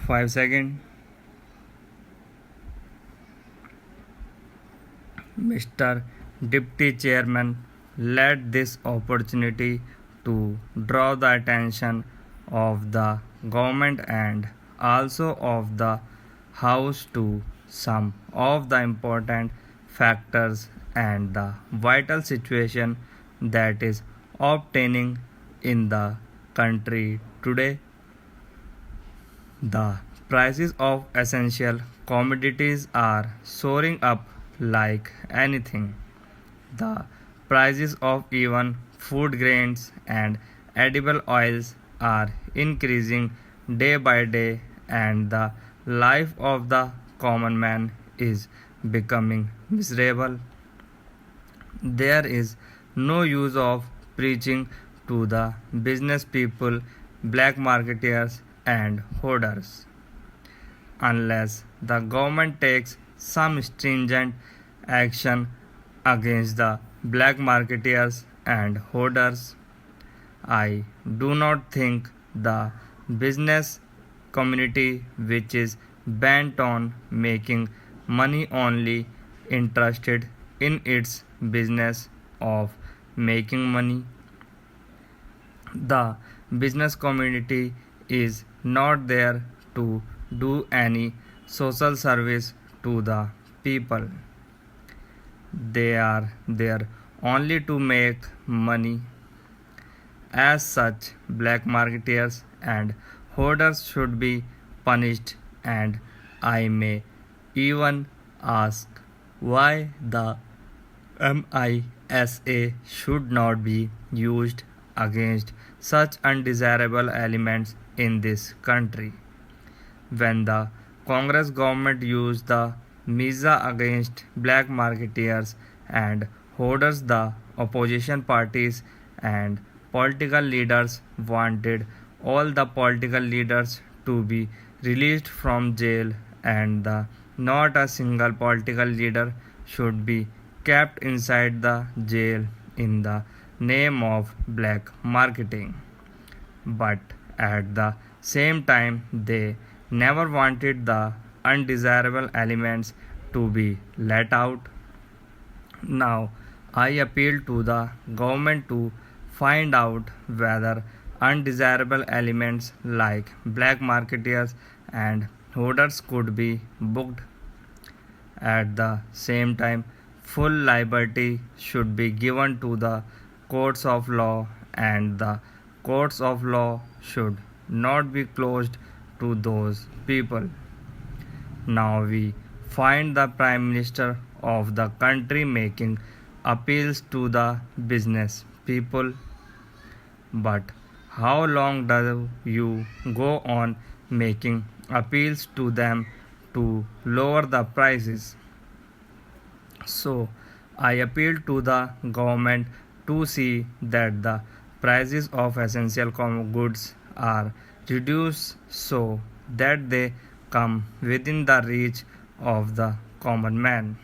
5 seconds. Mr. Deputy Chairman, let this opportunity to draw the attention of the government and also of the House to some of the important factors and the vital situation that is obtaining in the country today. The prices of essential commodities are soaring up like anything. The prices of even food grains and edible oils are increasing day by day, and the life of the common man is becoming miserable. There is no use of preaching to the business people, black marketeers, and hoarders unless the government takes some stringent action against the black marketeers and hoarders. I do not think the business community, which is bent on making money only, interested in its business of making money. The business community is not there to do any social service to the people. They are there only to make money. As such, black marketeers and hoarders should be punished, and I may even ask why the MISA should not be used against such undesirable elements in this country. When the Congress government used the MISA against black marketeers and hoarders, the opposition parties and political leaders wanted all the political leaders to be released from jail, and not a single political leader should be kept inside the jail in the name of black marketing. But at the same time, they never wanted the undesirable elements to be let out. Now, I appeal to the government to find out whether undesirable elements like black marketeers and hoarders could be booked. At the same time, full liberty should be given to the courts of law, and the courts of law should not be closed to those people. Now we find the Prime Minister of the country making appeals to the business people. But how long do you go on making appeals to them to lower the prices? So I appeal to the government to see that the prices of essential goods are reduced so that they come within the reach of the common man.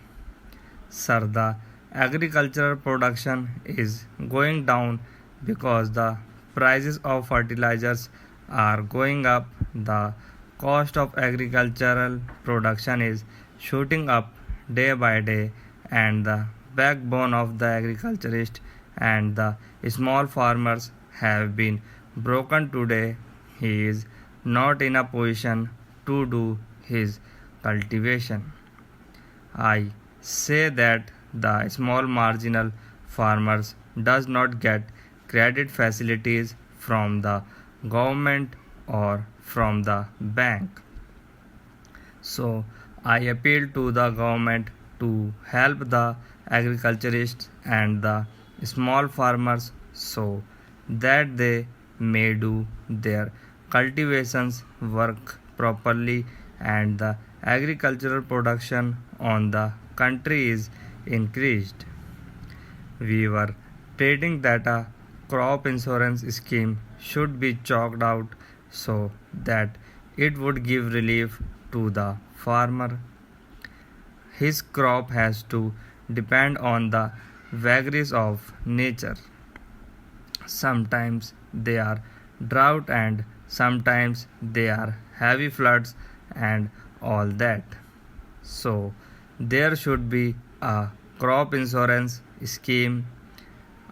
Sir, the agricultural production is going down because the prices of fertilizers are going up. The cost of agricultural production is shooting up day by day, and the backbone of the agriculturist and the small farmers have been broken today. He is not in a position to do his cultivation. I say that the small marginal farmers does not get credit facilities from the government or from the bank. So I appeal to the government to help the agriculturists and the small farmers so that they may do their cultivations work properly, and the agricultural production on the country is increased. We were stating that a crop insurance scheme should be chalked out so that it would give relief to the farmer. His crop has to depend on the vagaries of nature. Sometimes they are drought and sometimes they are heavy floods and all that. So there should be a crop insurance scheme.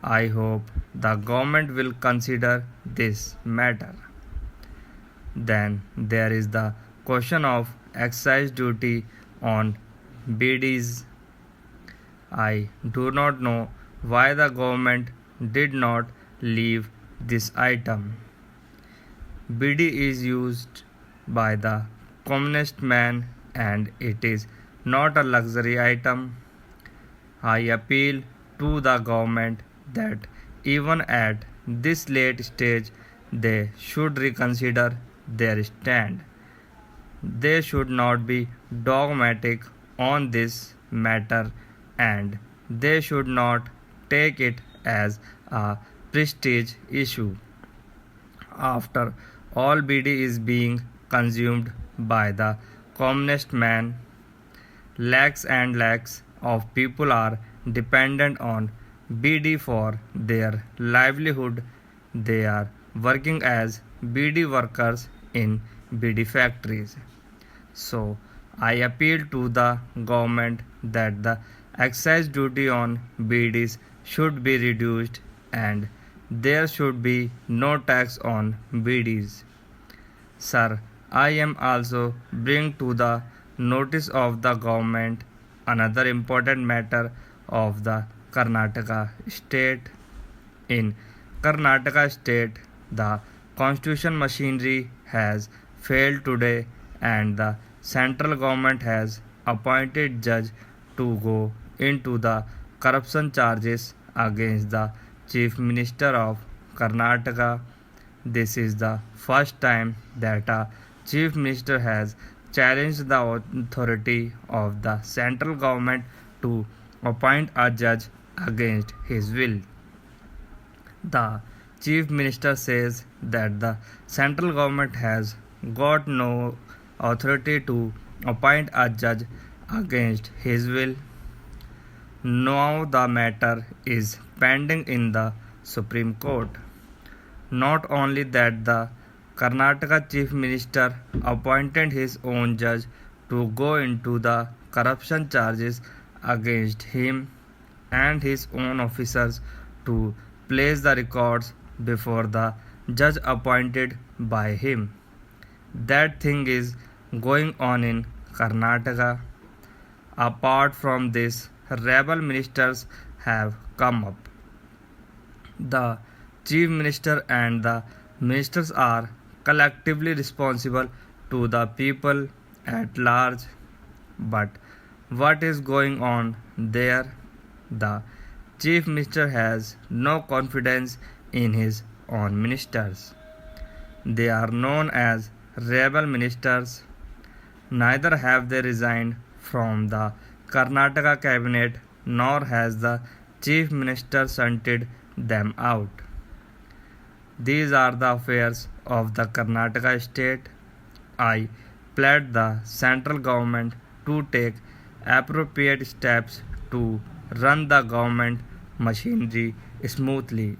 I hope the government will consider this matter. Then there is the question of excise duty on BDs. I do not know why the government did not leave this item. BD is used by the commonest man and it is not a luxury item. I appeal to the government that even at this late stage they should reconsider their stand. They should not be dogmatic on this matter and they should not take it as a prestige issue. After all, BD is being consumed by the commonest man. Lakhs and lakhs of people are dependent on BD for their livelihood. They are working as BD workers in BD factories. So, I appeal to the government that the excise duty on BDs should be reduced and there should be no tax on BDs. Sir, I am also bring to the notice of the government another important matter of the Karnataka state. In Karnataka state, the constitution machinery has failed today and the central government has appointed judge to go into the corruption charges against the chief minister of Karnataka. This is the first time that a chief minister has challenged the authority of the central government to appoint a judge against his will. The chief minister says that the central government has got no authority to appoint a judge against his will. Now the matter is pending in the Supreme Court. Not only that, the Karnataka chief minister appointed his own judge to go into the corruption charges against him and his own officers to place the records before the judge appointed by him. That thing is going on in Karnataka. Apart from this, rebel ministers have come up. The chief minister and the ministers are collectively responsible to the people at large. But what is going on there? The chief minister has no confidence in his own ministers. They are known as rebel ministers. Neither have they resigned from the Karnataka cabinet nor has the chief minister shunted them out. These are the affairs of the Karnataka state. I plead the central government to take appropriate steps to run the government machinery smoothly.